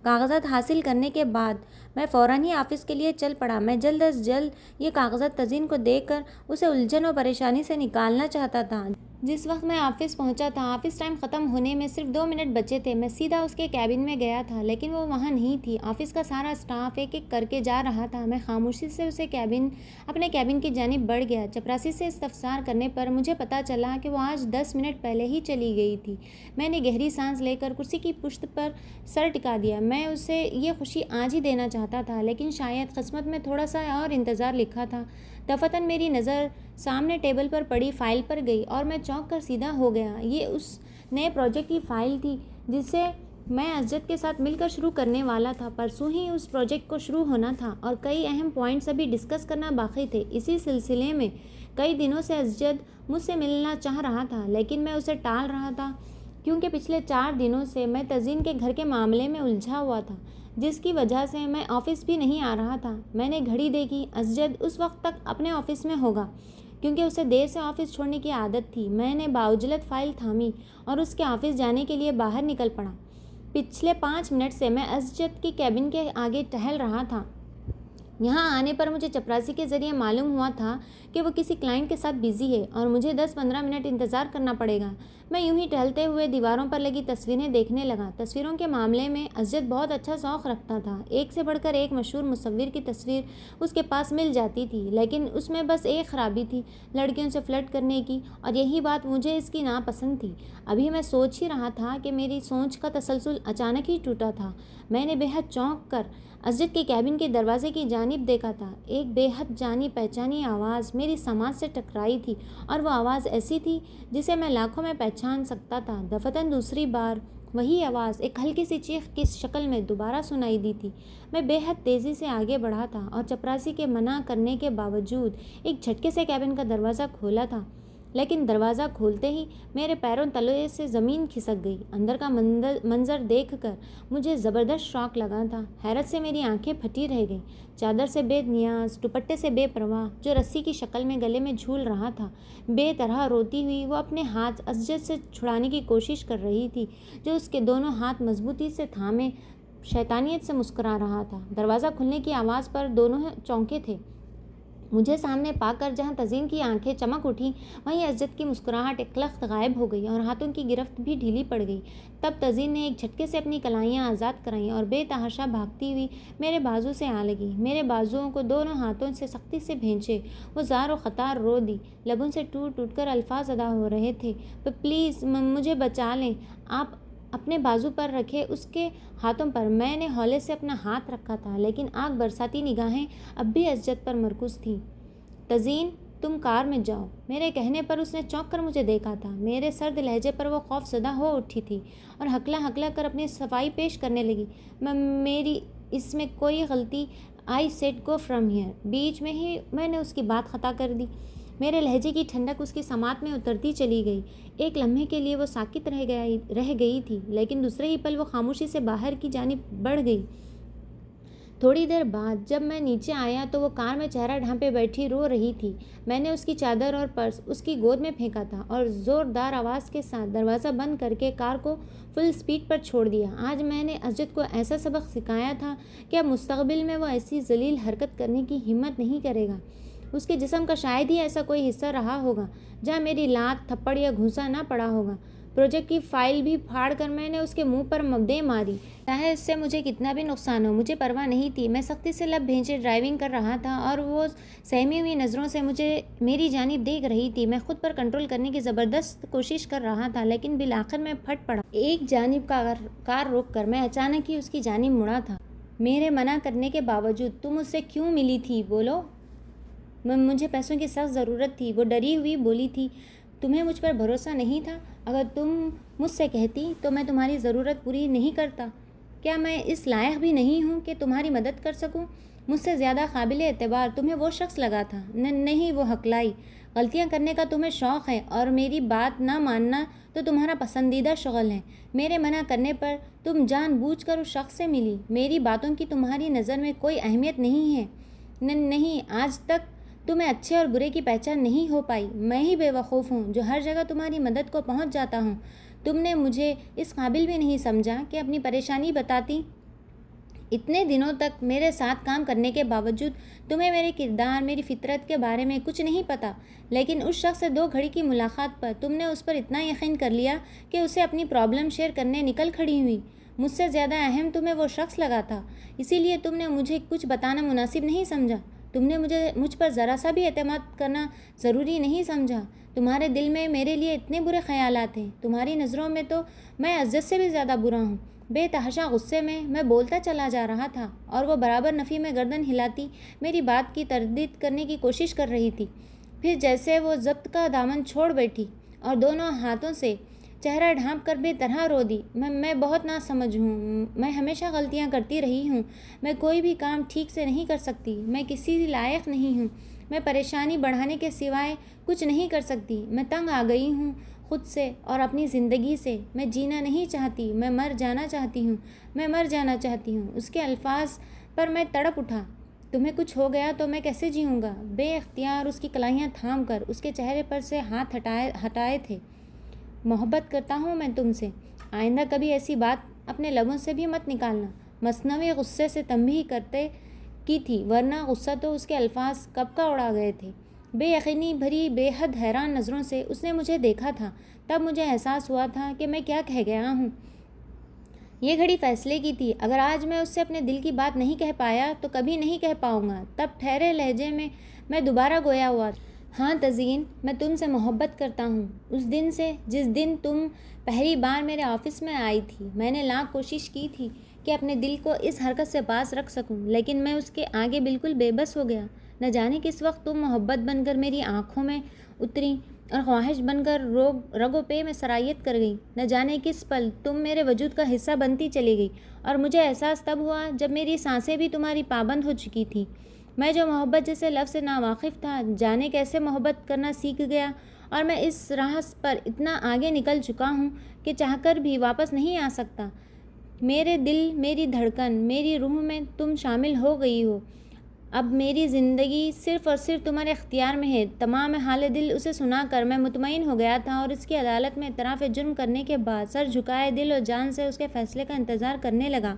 کاغذات حاصل کرنے کے بعد میں فوراً ہی آفس کے لیے چل پڑا۔ میں جلد از جلد یہ کاغذات تزین کو دے کر اسے الجھن و پریشانی سے نکالنا چاہتا تھا۔ جس وقت میں آفس پہنچا تھا، آفس ٹائم ختم ہونے میں صرف 2 منٹ بچے تھے۔ میں سیدھا اس کے کیبن میں گیا تھا، لیکن وہ وہاں نہیں تھی۔ آفس کا سارا اسٹاف ایک ایک کر کے جا رہا تھا۔ میں خاموشی سے اپنے کیبن کی جانب بڑھ گیا۔ چپراسی سے استفسار کرنے پر مجھے پتہ چلا کہ وہ آج 10 منٹ پہلے ہی چلی گئی تھی۔ میں نے گہری سانس لے کر کرسی کی پشت پر سر ٹکا دیا۔ میں اسے یہ خوشی آج ہی دینا چاہتا تھا، لیکن شاید قسمت میں تھوڑا سا اور انتظار لکھا تھا۔ دفعتاً میری نظر سامنے ٹیبل پر پڑی فائل پر گئی اور میں چونک کر سیدھا ہو گیا۔ یہ اس نئے پروجیکٹ کی فائل تھی جسے میں اسجد کے ساتھ مل کر شروع کرنے والا تھا۔ پرسوں ہی اس پروجیکٹ کو شروع ہونا تھا اور کئی اہم پوائنٹس ابھی ڈسکس کرنا باقی تھے۔ اسی سلسلے میں کئی دنوں سے اسجد مجھ سے ملنا چاہ رہا تھا، لیکن میں اسے ٹال رہا تھا کیونکہ پچھلے 4 دنوں سے میں تزین کے گھر کے معاملے میں الجھا ہوا تھا، جس کی وجہ سے میں آفس بھی نہیں آ رہا تھا۔ میں نے گھڑی دیکھی، اسجد اس وقت تک اپنے آفس میں ہوگا کیونکہ اسے دیر سے آفس چھوڑنے کی عادت تھی۔ میں نے باعجلت فائل تھامی اور اس کے آفس جانے کے لیے باہر نکل پڑا۔ پچھلے 5 منٹ سے میں اسجد کی کیبن کے آگے ٹہل رہا تھا۔ یہاں آنے پر مجھے چپراسی کے ذریعے معلوم ہوا تھا کہ وہ کسی کلائنٹ کے ساتھ بزی ہے اور مجھے 10-15 منٹ انتظار کرنا پڑے گا۔ میں یوں ہی ٹہلتے ہوئے دیواروں پر لگی تصویریں دیکھنے لگا۔ تصویروں کے معاملے میں اسجد بہت اچھا ذوق رکھتا تھا۔ ایک سے بڑھ کر ایک مشہور مصور کی تصویر اس کے پاس مل جاتی تھی، لیکن اس میں بس ایک خرابی تھی، لڑکیوں سے فلرٹ کرنے کی، اور یہی بات مجھے اس کی ناپسند تھی۔ ابھی میں سوچ ہی رہا تھا کہ میری سوچ کا تسلسل اچانک ہی ٹوٹا تھا۔ میں نے بے حد چونک کر اسجد کے کیبن کے دروازے کی جانب دیکھا تھا۔ ایک بے حد جانی پہچانی آواز میری سماعت سے ٹکرائی تھی، اور وہ آواز ایسی تھی جسے میں لاکھوں میں پہچان سکتا تھا۔ دفعتاً دوسری بار وہی آواز ایک ہلکی سی چیخ کی شکل میں دوبارہ سنائی دی تھی۔ میں بے حد تیزی سے آگے بڑھا تھا اور چپراسی کے منع کرنے کے باوجود ایک جھٹکے سے کیبن کا دروازہ کھولا تھا، لیکن دروازہ کھولتے ہی میرے پیروں تلے سے زمین کھسک گئی۔ اندر کا منظر دیکھ کر مجھے زبردست شاک لگا تھا۔ حیرت سے میری آنکھیں پھٹی رہ گئیں۔ چادر سے بے نیاز، دوپٹے سے بے پرواہ، جو رسی کی شکل میں گلے میں جھول رہا تھا، بے طرح روتی ہوئی وہ اپنے ہاتھ اسجد سے چھڑانے کی کوشش کر رہی تھی، جو اس کے دونوں ہاتھ مضبوطی سے تھامے شیطانیت سے مسکرا رہا تھا۔ دروازہ کھلنے کی آواز پر دونوں چونکے تھے۔ مجھے سامنے پا کر جہاں تزین کی آنکھیں چمک اٹھیں، وہیں اسجد کی مسکراہٹ ایک لخت غائب ہو گئی اور ہاتھوں کی گرفت بھی ڈھیلی پڑ گئی۔ تب تزین نے ایک جھٹکے سے اپنی کلائیاں آزاد کرائیں اور بے تحاشا بھاگتی ہوئی میرے بازو سے آ لگی۔ میرے بازوؤں کو دونوں ہاتھوں سے سختی سے بھینچے وہ زار و خطار رو دی۔ لبوں سے ٹوٹ ٹوٹ کر الفاظ ادا ہو رہے تھے، پلیز مجھے بچا لیں۔ آپ اپنے بازو پر رکھے اس کے ہاتھوں پر۔ میں نے ہولے سے اپنا ہاتھ رکھا تھا، لیکن آگ برساتی نگاہیں اب بھی اسجد پر مرکوز تھیں۔ تزین، تم کار میں جاؤ۔ میرے کہنے پر اس نے چونک کر مجھے دیکھا تھا۔ میرے سرد لہجے پر وہ خوف زدہ ہو اٹھی تھی اور ہکلا ہکلا کر اپنی صفائی پیش کرنے لگی۔ میری اس میں کوئی غلطی، I said go from here. بیچ میں ہی میں نے اس کی بات قطع کر دی۔ میرے لہجے کی ٹھنڈک اس کی سماعت میں اترتی چلی گئی۔ ایک لمحے کے لیے وہ ساکت رہ گئی تھی، لیکن دوسرے ہی پل وہ خاموشی سے باہر کی جانب بڑھ گئی۔ تھوڑی دیر بعد جب میں نیچے آیا تو وہ کار میں چہرہ ڈھانپے بیٹھی رو رہی تھی۔ میں نے اس کی چادر اور پرس اس کی گود میں پھینکا تھا اور زوردار آواز کے ساتھ دروازہ بند کر کے کار کو فل سپیڈ پر چھوڑ دیا۔ آج میں نے اسجد کو ایسا سبق سکھایا تھا کہ اب مستقبل میں وہ ایسی ذلیل حرکت کرنے کی ہمت نہیں کرے گا۔ اس کے جسم کا شاید ہی ایسا کوئی حصہ رہا ہوگا جہاں میری لات، تھپڑ یا گھونسا نہ پڑا ہوگا۔ پروجیکٹ کی فائل بھی پھاڑ کر میں نے اس کے منہ پر دے ماری۔ چاہے اس سے مجھے کتنا بھی نقصان ہو، مجھے پرواہ نہیں تھی۔ میں سختی سے لب بھینچے ڈرائیونگ کر رہا تھا اور وہ سہمی ہوئی نظروں سے میری جانب دیکھ رہی تھی۔ میں خود پر کنٹرول کرنے کی زبردست کوشش کر رہا تھا، لیکن بالآخر میں پھٹ پڑا۔ ایک جانب کار روک کر میں اچانک ہی اس کی جانب مڑا تھا۔ میرے منع کرنے کے باوجود تم اس سے کیوں ملی تھی؟ بولو۔ مجھے پیسوں کی سخت ضرورت تھی۔ وہ ڈری ہوئی بولی تھی، تمہیں مجھ پر بھروسہ نہیں تھا؟ اگر تم مجھ سے کہتی تو میں تمہاری ضرورت پوری نہیں کرتا۔ کیا میں اس لائق بھی نہیں ہوں کہ تمہاری مدد کر سکوں؟ مجھ سے زیادہ قابل اعتبار تمہیں وہ شخص لگا تھا۔ نہیں، وہ ہکلائی، غلطیاں کرنے کا تمہیں شوق ہے اور میری بات نہ ماننا تو تمہارا پسندیدہ شغل ہے۔ میرے منع کرنے پر تم جان بوجھ کر اس شخص سے ملی۔ میری باتوں کی تمہاری نظر میں کوئی اہمیت نہیں ہے۔ نہیں، آج تک تمہیں اچھے اور برے کی پہچان نہیں ہو پائی۔ میں ہی بے وقوف ہوں جو ہر جگہ تمہاری مدد کو پہنچ جاتا ہوں۔ تم نے مجھے اس قابل بھی نہیں سمجھا کہ اپنی پریشانی بتاتی۔ اتنے دنوں تک میرے ساتھ کام کرنے کے باوجود تمہیں میرے کردار، میری فطرت کے بارے میں کچھ نہیں پتہ، لیکن اس شخص سے 2 گھڑی کی ملاقات پر تم نے اس پر اتنا یقین کر لیا کہ اسے اپنی پرابلم شیئر کرنے نکل کھڑی ہوئی۔ مجھ سے زیادہ اہم تمہیں وہ شخص لگا تھا، اسی لیے تم نے مجھے کچھ بتانا مناسب نہیں سمجھا۔ تم نے مجھ پر ذرا سا بھی اعتماد کرنا ضروری نہیں سمجھا۔ تمہارے دل میں میرے لیے اتنے برے خیالات ہیں۔ تمہاری نظروں میں تو میں عزت سے بھی زیادہ برا ہوں۔ بے تحاشا غصے میں بولتا چلا جا رہا تھا اور وہ برابر نفی میں گردن ہلاتی میری بات کی تردید کرنے کی کوشش کر رہی تھی۔ پھر جیسے وہ ضبط کا دامن چھوڑ بیٹھی اور دونوں ہاتھوں سے چہرہ ڈھانپ کر بے طرح رو دی۔ میں بہت ناسمجھ ہوں۔ میں ہمیشہ غلطیاں کرتی رہی ہوں۔ میں کوئی بھی کام ٹھیک سے نہیں کر سکتی۔ میں کسی لائق نہیں ہوں۔ میں پریشانی بڑھانے کے سوائے کچھ نہیں کر سکتی۔ میں تنگ آ گئی ہوں خود سے اور اپنی زندگی سے۔ میں جینا نہیں چاہتی۔ میں مر جانا چاہتی ہوں۔ میں مر جانا چاہتی ہوں۔ اس کے الفاظ پر میں تڑپ اٹھا۔ تمہیں کچھ ہو گیا تو میں کیسے جیوں گا؟ بے اختیار اس کی کلائیاں تھام کر اس کے چہرے پر سے ہاتھ ہٹائے تھے۔ محبت کرتا ہوں میں تم سے۔ آئندہ کبھی ایسی بات اپنے لبوں سے بھی مت نکالنا۔ مصنوعی غصے سے تنبیہ کرتے کی تھی، ورنہ غصہ تو اس کے الفاظ کب کا اڑا گئے تھے۔ بے یقینی بھری بے حد حیران نظروں سے اس نے مجھے دیکھا تھا۔ تب مجھے احساس ہوا تھا کہ میں کیا کہہ گیا ہوں۔ یہ گھڑی فیصلے کی تھی۔ اگر آج میں اس سے اپنے دل کی بات نہیں کہہ پایا تو کبھی نہیں کہہ پاؤں گا۔ تب ٹھہرے لہجے میں دوبارہ گویا ہوا تھا، ہاں تزین، میں تم سے محبت کرتا ہوں۔ اس دن سے جس دن تم پہلی بار میرے آفس میں آئی تھی، میں نے لاکھ کوشش کی تھی کہ اپنے دل کو اس حرکت سے پاس رکھ سکوں، لیکن میں اس کے آگے بالکل بے بس ہو گیا۔ نہ جانے کس وقت تم محبت بن کر میری آنکھوں میں اتری اور خواہش بن کر رگو پے میں سرایت کر گئی۔ نہ جانے کس پل تم میرے وجود کا حصہ بنتی چلی گئی اور مجھے احساس تب ہوا جب میری سانسیں بھی تمہاری پابند ہو چکی تھیں۔ میں جو محبت جیسے لفظ سے ناواقف تھا، جانے کیسے محبت کرنا سیکھ گیا، اور میں اس راہ پر اتنا آگے نکل چکا ہوں کہ چاہ کر بھی واپس نہیں آ سکتا۔ میرے دل، میری دھڑکن، میری روح میں تم شامل ہو گئی ہو۔ اب میری زندگی صرف اور صرف تمہارے اختیار میں ہے۔ تمام حال دل اسے سنا کر میں مطمئن ہو گیا تھا اور اس کی عدالت میں اعتراف جرم کرنے کے بعد سر جھکائے دل اور جان سے اس کے فیصلے کا انتظار کرنے لگا۔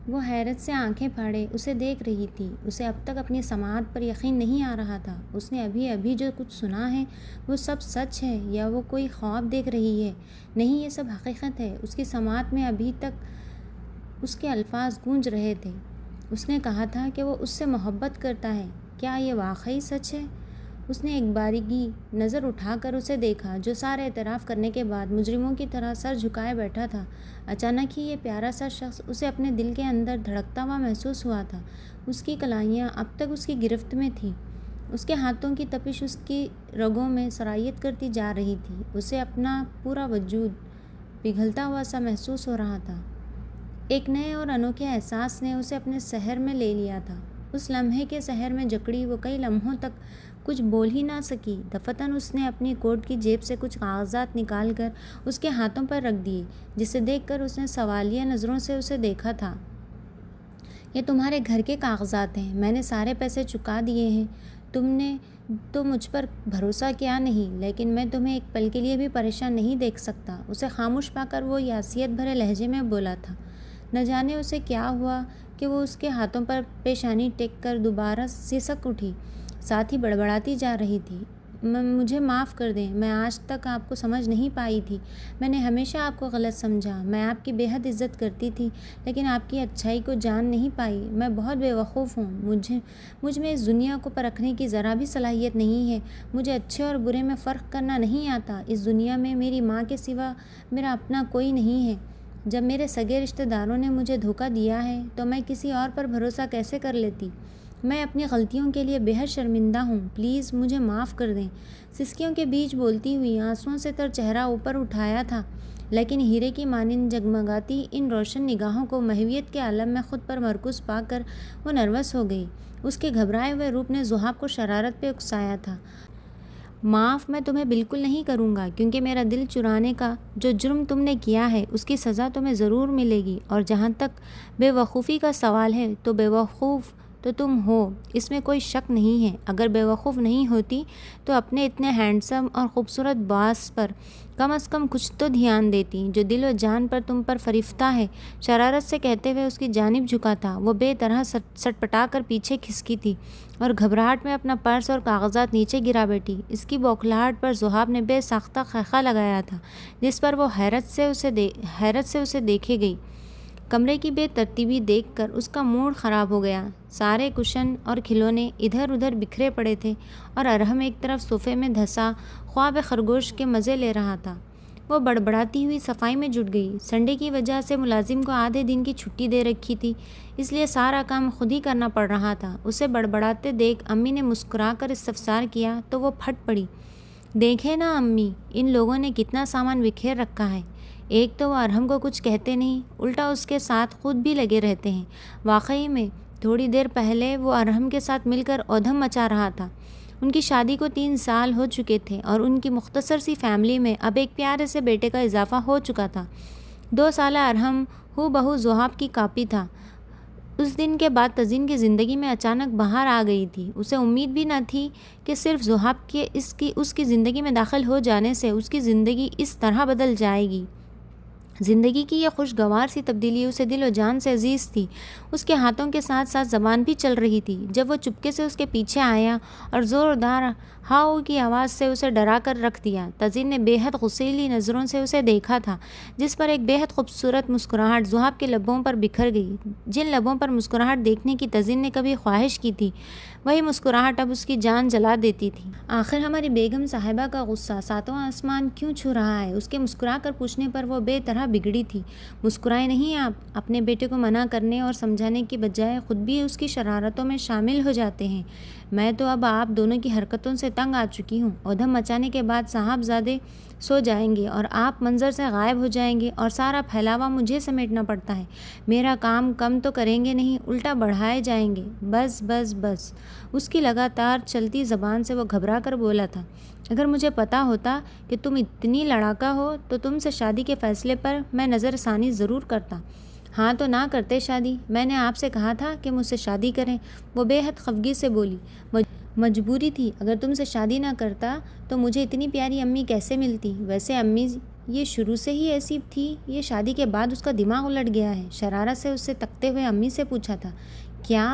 وہ حیرت سے آنکھیں پھاڑے اسے دیکھ رہی تھی۔ اسے اب تک اپنی سماعت پر یقین نہیں آ رہا تھا۔ اس نے ابھی جو کچھ سنا ہے وہ سب سچ ہے یا وہ کوئی خواب دیکھ رہی ہے؟ نہیں، یہ سب حقیقت ہے۔ اس کی سماعت میں ابھی تک اس کے الفاظ گونج رہے تھے۔ اس نے کہا تھا کہ وہ اس سے محبت کرتا ہے۔ کیا یہ واقعی سچ ہے؟ اس نے ایک بارگی نظر اٹھا کر اسے دیکھا، جو سارے اعتراف کرنے کے بعد مجرموں کی طرح سر جھکائے بیٹھا تھا۔ اچانک ہی یہ پیارا سا شخص اسے اپنے دل کے اندر دھڑکتا ہوا محسوس ہوا تھا۔ اس کی کلائیاں اب تک اس کی گرفت میں تھیں۔ اس کے ہاتھوں کی تپش اس کی رگوں میں سرایت کرتی جا رہی تھی۔ اسے اپنا پورا وجود پگھلتا ہوا سا محسوس ہو رہا تھا۔ ایک نئے اور انوکھے احساس نے اسے اپنے سحر میں لے لیا تھا۔ اس لمحے کے سحر میں جکڑی وہ کئی لمحوں تک کچھ بول ہی نہ سکی۔ دفتن اس نے اپنی کوٹ کی جیب سے کچھ کاغذات نکال کر اس کے ہاتھوں پر رکھ دیے، جسے دیکھ کر اس نے سوالیہ نظروں سے اسے دیکھا تھا۔ یہ تمہارے گھر کے کاغذات ہیں۔ میں نے سارے پیسے چکا دیے ہیں۔ تم نے تو مجھ پر بھروسہ کیا نہیں، لیکن میں تمہیں ایک پل کے لیے بھی پریشان نہیں دیکھ سکتا۔ اسے خاموش پا کر وہ یاسیت بھرے لہجے میں بولا تھا۔ نہ جانے اسے کیا ہوا کہ وہ اس کے ہاتھوں پر پیشانی ٹیک کر دوبارہ سسک اٹھی، ساتھ ہی بڑبڑاتی جا رہی تھی۔ مجھے معاف کر دیں، میں آج تک آپ کو سمجھ نہیں پائی تھی۔ میں نے ہمیشہ آپ کو غلط سمجھا۔ میں آپ کی بے حد عزت کرتی تھی، لیکن آپ کی اچھائی کو جان نہیں پائی۔ میں بہت بے وقوف ہوں۔ مجھ میں اس دنیا کو پرکھنے کی ذرا بھی صلاحیت نہیں ہے۔ مجھے اچھے اور برے میں فرق کرنا نہیں آتا۔ اس دنیا میں میری ماں کے سوا میرا اپنا کوئی نہیں ہے۔ جب میرے سگے رشتہ داروں نے مجھے دھوکہ دیا ہے تو میں کسی اور پر بھروسہ کیسے کر لیتی؟ میں اپنی غلطیوں کے لیے بے حد شرمندہ ہوں، پلیز مجھے معاف کر دیں۔ سسکیوں کے بیچ بولتی ہوئی آنسوؤں سے تر چہرہ اوپر اٹھایا تھا، لیکن ہیرے کی مانند جگمگاتی ان روشن نگاہوں کو محویت کے عالم میں خود پر مرکوز پا کر وہ نروس ہو گئی۔ اس کے گھبرائے ہوئے روپ نے ذوحاب کو شرارت پہ اکسایا تھا۔ معاف میں تمہیں بالکل نہیں کروں گا، کیونکہ میرا دل چرانے کا جو جرم تم نے کیا ہے اس کی سزا تمہیں ضرور ملے گی، اور جہاں تک بے وقوفی کا سوال ہے تو بے وقوف تو تم ہو، اس میں کوئی شک نہیں ہے۔ اگر بے وقوف نہیں ہوتی تو اپنے اتنے ہینڈسم اور خوبصورت باس پر کم از کم کچھ تو دھیان دیتی، جو دل و جان پر تم پر فریفتہ ہے۔ شرارت سے کہتے ہوئے اس کی جانب جھکا تھا۔ وہ بے طرح سٹپٹا کر پیچھے کھسکی تھی اور گھبراہٹ میں اپنا پرس اور کاغذات نیچے گرا بیٹھی۔ اس کی بوکھلاہٹ پر ذوحاب نے بے ساختہ خیخہ لگایا تھا، جس پر وہ حیرت سے اسے دیکھے گئی۔ کمرے کی بے ترتیبی دیکھ کر اس کا موڈ خراب ہو گیا۔ سارے کشن اور کھلونے ادھر ادھر بکھرے پڑے تھے اور ارحم ایک طرف صوفے میں دھسا خواب خرگوش کے مزے لے رہا تھا۔ وہ بڑبڑاتی ہوئی صفائی میں جٹ گئی۔ سنڈے کی وجہ سے ملازم کو آدھے دن کی چھٹی دے رکھی تھی، اس لیے سارا کام خود ہی کرنا پڑ رہا تھا۔ اسے بڑبڑاتے دیکھ امی نے مسکرا کر استفسار کیا تو وہ پھٹ پڑی۔ دیکھے نا امی، ان لوگوں نے کتنا سامان بکھیر رکھا ہے۔ ایک تو وہ ارحم کو کچھ کہتے نہیں، الٹا اس کے ساتھ خود بھی لگے رہتے ہیں۔ واقعی میں تھوڑی دیر پہلے وہ ارحم کے ساتھ مل کر اودھم مچا رہا تھا۔ ان کی شادی کو 3 سال ہو چکے تھے اور ان کی مختصر سی فیملی میں اب ایک پیارے سے بیٹے کا اضافہ ہو چکا تھا۔ 2 سالہ ارحم ہو بہو ذوحاب کی کاپی تھا۔ اس دن کے بعد تزین کی زندگی میں اچانک بہار آ گئی تھی۔ اسے امید بھی نہ تھی کہ صرف ذوحاب کے اس کی زندگی میں داخل ہو جانے سے اس کی زندگی اس طرح بدل جائے گی۔ زندگی کی یہ خوشگوار سی تبدیلی اسے دل و جان سے عزیز تھی۔ اس کے ہاتھوں کے ساتھ ساتھ زبان بھی چل رہی تھی۔ جب وہ چپکے سے اس کے پیچھے آیا اور زوردار ہاؤ کی آواز سے اسے ڈرا کر رکھ دیا، تزین نے بے حد غصیلی نظروں سے اسے دیکھا تھا، جس پر ایک بے حد خوبصورت مسکراہٹ ذوحاب کے لبوں پر بکھر گئی۔ جن لبوں پر مسکراہٹ دیکھنے کی تزین نے کبھی خواہش کی تھی، وہی مسکراہٹ اب اس کی جان جلا دیتی تھی۔ آخر ہماری بیگم صاحبہ کا غصہ 7واں آسمان کیوں چھو رہا ہے؟ اس کے مسکرا کر پوچھنے پر وہ بے طرح بگڑی تھی۔ مسکرائے نہیں آپ؟ اپنے بیٹے کو منع کرنے اور سمجھانے کی بجائے خود بھی اس کی شرارتوں میں شامل ہو جاتے ہیں۔ میں تو اب آپ دونوں کی حرکتوں سے تنگ آ چکی ہوں۔ اودھم مچانے کے بعد صاحبزادے سو جائیں گے اور آپ منظر سے غائب ہو جائیں گے اور سارا پھیلاوا مجھے سمیٹنا پڑتا ہے۔ میرا کام کم تو کریں گے نہیں، الٹا بڑھائے جائیں گے۔ بس بس بس۔ اس کی لگاتار چلتی زبان سے وہ گھبرا کر بولا تھا۔ اگر مجھے پتا ہوتا کہ تم اتنی لڑاکا ہو تو تم سے شادی کے فیصلے پر میں نظر ثانی ضرور کرتا۔ ہاں تو نہ کرتے شادی، میں نے آپ سے کہا تھا کہ مجھ سے شادی کریں۔ وہ بے حد خفگی سے بولی۔ مجبوری تھی، اگر تم سے شادی نہ کرتا تو مجھے اتنی پیاری امی کیسے ملتی؟ ویسے امی یہ شروع سے ہی ایسی تھی، یہ شادی کے بعد اس کا دماغ الٹ گیا ہے؟ شرارت سے اس سے تکتے ہوئے امی سے پوچھا تھا۔ کیا؟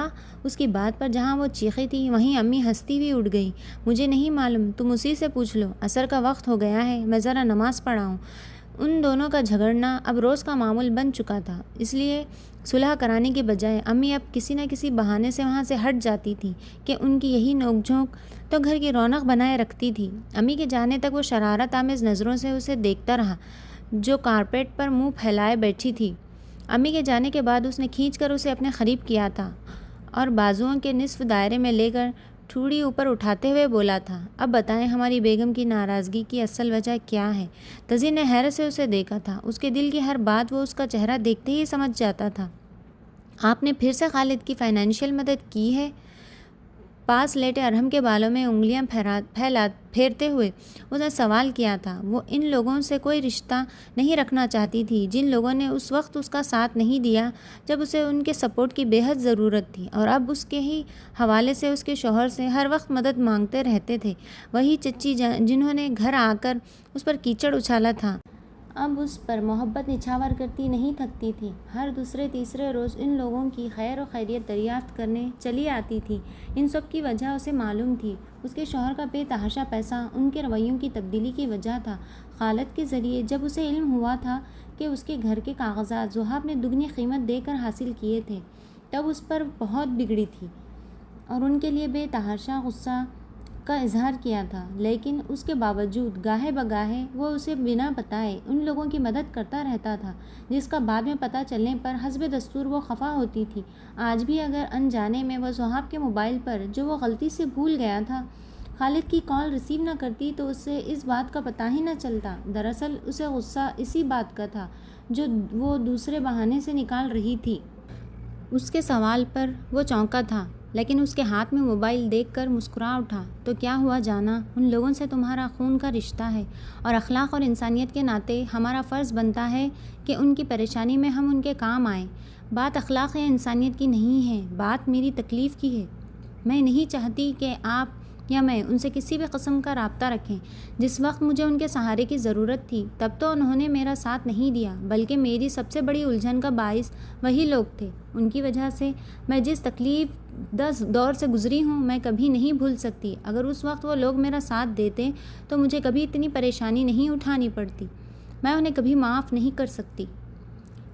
اس کی بات پر جہاں وہ چیخی تھی وہیں امی ہنستی ہوئی اٹھ گئی۔ مجھے نہیں معلوم، تم اسی سے پوچھ لو۔ عصر کا وقت ہو گیا ہے، میں ذرا نماز پڑھاؤں۔ ان دونوں کا جھگڑنا اب روز کا معمول بن چکا تھا، اس لیے صلح کرانے کی بجائے امی اب کسی نہ کسی بہانے سے وہاں سے ہٹ جاتی تھی کہ ان کی یہی نوک جھونک تو گھر کی رونق بنائے رکھتی تھی۔ امی کے جانے تک وہ شرارت آمیز نظروں سے اسے دیکھتا رہا، جو کارپیٹ پر منہ پھیلائے بیٹھی تھی۔ امی کے جانے کے بعد اس نے کھینچ کر اسے اپنے قریب کیا تھا اور بازوؤں کے نصف دائرے میں لے کر ٹھوڑی اوپر اٹھاتے ہوئے بولا تھا۔ اب بتائیں ہماری بیگم کی ناراضگی کی اصل وجہ کیا ہے؟ تزین نے حیرت سے اسے دیکھا تھا۔ اس کے دل کی ہر بات وہ اس کا چہرہ دیکھتے ہی سمجھ جاتا تھا۔ آپ نے پھر سے خالد کی فائنینشیل مدد کی ہے؟ پاس لیٹے ارحم کے بالوں میں انگلیاں پھیرتے ہوئے اس نے سوال کیا تھا۔ وہ ان لوگوں سے کوئی رشتہ نہیں رکھنا چاہتی تھی جن لوگوں نے اس وقت اس کا ساتھ نہیں دیا جب اسے ان کے سپورٹ کی بے حد ضرورت تھی، اور اب اس کے ہی حوالے سے اس کے شوہر سے ہر وقت مدد مانگتے رہتے تھے۔ وہی چچی جنہوں نے گھر آ کر اس پر کیچڑ اچھالا تھا، اب اس پر محبت نچھاور کرتی نہیں تھکتی تھی۔ ہر دوسرے تیسرے روز ان لوگوں کی خیر و خیریت دریافت کرنے چلی آتی تھی۔ ان سب کی وجہ اسے معلوم تھی۔ اس کے شوہر کا بے تحاشا پیسہ ان کے رویوں کی تبدیلی کی وجہ تھا۔ خالد کے ذریعے جب اسے علم ہوا تھا کہ اس کے گھر کے کاغذات ذوحاب نے دگنی قیمت دے کر حاصل کیے تھے، تب اس پر بہت بگڑی تھی اور ان کے لیے بے تحاشا غصہ کا اظہار کیا تھا، لیکن اس کے باوجود گاہے بگاہے وہ اسے بنا بتائے ان لوگوں کی مدد کرتا رہتا تھا جس کا بعد میں پتہ چلنے پر حسب دستور وہ خفا ہوتی تھی۔ آج بھی اگر انجانے میں وہ سہاب کے موبائل پر جو وہ غلطی سے بھول گیا تھا خالد کی کال ریسیو نہ کرتی تو اسے اس بات کا پتہ ہی نہ چلتا۔ دراصل اسے غصہ اسی بات کا تھا جو وہ دوسرے بہانے سے نکال رہی تھی۔ اس کے سوال پر وہ چونکا تھا، لیکن اس کے ہاتھ میں موبائل دیکھ کر مسکرا اٹھا۔ تو کیا ہوا جانا، ان لوگوں سے تمہارا خون کا رشتہ ہے اور اخلاق اور انسانیت کے ناطے ہمارا فرض بنتا ہے کہ ان کی پریشانی میں ہم ان کے کام آئیں۔ بات اخلاق یا انسانیت کی نہیں ہے، بات میری تکلیف کی ہے۔ میں نہیں چاہتی کہ آپ یا میں ان سے کسی بھی قسم کا رابطہ رکھیں۔ جس وقت مجھے ان کے سہارے کی ضرورت تھی تب تو انہوں نے میرا ساتھ نہیں دیا، بلکہ میری سب سے بڑی الجھن کا باعث وہی لوگ تھے۔ ان کی وجہ سے میں جس تکلیف دور سے گزری ہوں میں کبھی نہیں بھول سکتی۔ اگر اس وقت وہ لوگ میرا ساتھ دیتے تو مجھے کبھی اتنی پریشانی نہیں اٹھانی پڑتی۔ میں انہیں کبھی معاف نہیں کر سکتی،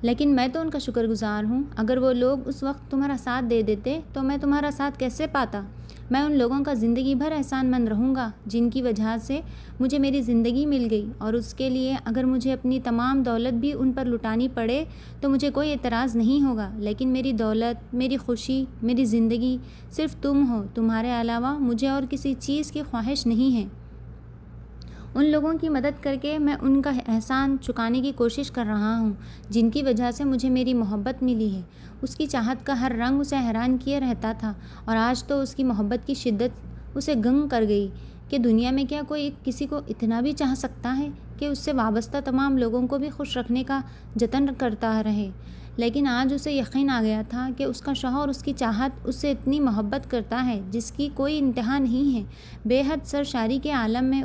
لیکن میں تو ان کا شکر گزار ہوں۔ اگر وہ لوگ اس وقت تمہارا ساتھ دے دیتے تو میں تمہارا ساتھ کیسے پاتا؟ میں ان لوگوں کا زندگی بھر احسان مند رہوں گا جن کی وجہ سے مجھے میری زندگی مل گئی، اور اس کے لیے اگر مجھے اپنی تمام دولت بھی ان پر لٹانی پڑے تو مجھے کوئی اعتراض نہیں ہوگا۔ لیکن میری دولت، میری خوشی، میری زندگی صرف تم ہو، تمہارے علاوہ مجھے اور کسی چیز کی خواہش نہیں ہے۔ ان لوگوں کی مدد کر کے میں ان کا احسان چکانے کی کوشش کر رہا ہوں جن کی وجہ سے مجھے میری محبت ملی ہے۔ اس کی چاہت کا ہر رنگ اسے حیران کیے رہتا تھا، اور آج تو اس کی محبت کی شدت اسے گنگ کر گئی کہ دنیا میں کیا کوئی کسی کو اتنا بھی چاہ سکتا ہے کہ اس سے وابستہ تمام لوگوں کو بھی خوش رکھنے کا جتن کرتا رہے۔ لیکن آج اسے یقین آ گیا تھا کہ اس کا شوہر اس کی چاہت اس سے اتنی محبت کرتا ہے جس کی کوئی انتہا نہیں ہے۔ بے حد سرشاری کے عالم میں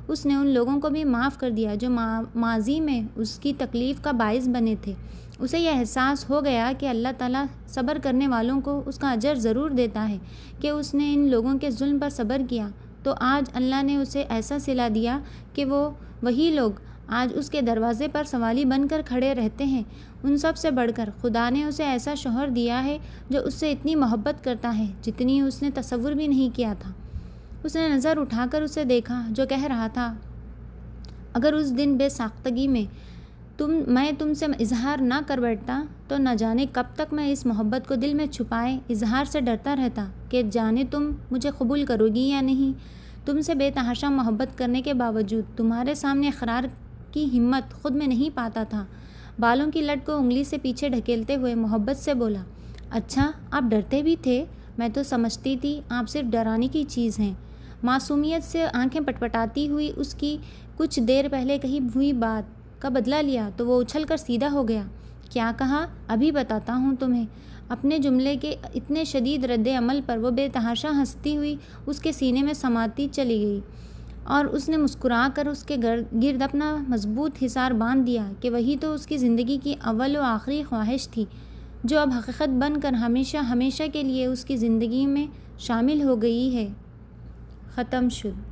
اس نے ان لوگوں کو بھی معاف کر دیا جو ماضی میں اس کی تکلیف کا باعث بنے تھے۔ اسے یہ احساس ہو گیا کہ اللہ تعالیٰ صبر کرنے والوں کو اس کا اجر ضرور دیتا ہے کہ اس نے ان لوگوں کے ظلم پر صبر کیا۔ تو آج اللہ نے اسے ایسا صلہ دیا کہ وہی لوگ آج اس کے دروازے پر سوالی بن کر کھڑے رہتے ہیں۔ ان سب سے بڑھ کر خدا نے اسے ایسا شوہر دیا ہے جو اس سے اتنی محبت کرتا ہے جتنی اس نے تصور بھی نہیں کیا تھا۔ اس نے نظر اٹھا کر اسے دیکھا جو کہہ رہا تھا، اگر اس دن بے ساختگی میں میں تم سے اظہار نہ کر بیٹھتا تو نہ جانے کب تک میں اس محبت کو دل میں چھپائے اظہار سے ڈرتا رہتا کہ جانے تم مجھے قبول کرو گی یا نہیں۔ تم سے بے تحاشا محبت کرنے کے باوجود تمہارے سامنے اقرار کی ہمت خود میں نہیں پاتا تھا۔ بالوں کی لٹ کو انگلی سے پیچھے ڈھکیلتے ہوئے محبت سے بولا، اچھا آپ ڈرتے بھی تھے؟ میں تو سمجھتی تھی آپ صرف ڈرانے کی چیز ہیں۔ معصومیت سے آنکھیں پٹپٹاتی ہوئی اس کی کچھ دیر پہلے کہی ہوئی بات کا بدلہ لیا تو وہ اچھل کر سیدھا ہو گیا۔ کیا کہا؟ ابھی بتاتا ہوں تمہیں۔ اپنے جملے کے اتنے شدید رد عمل پر وہ بے تحاشا ہنستی ہوئی اس کے سینے میں سماتی چلی گئی، اور اس نے مسکرا کر اس کے گرد اپنا مضبوط حصار باندھ دیا کہ وہی تو اس کی زندگی کی اول و آخری خواہش تھی جو اب حقیقت بن کر ہمیشہ ہمیشہ کے لیے اس کی زندگی میں شامل ہو گئی ہے۔ ختم شد۔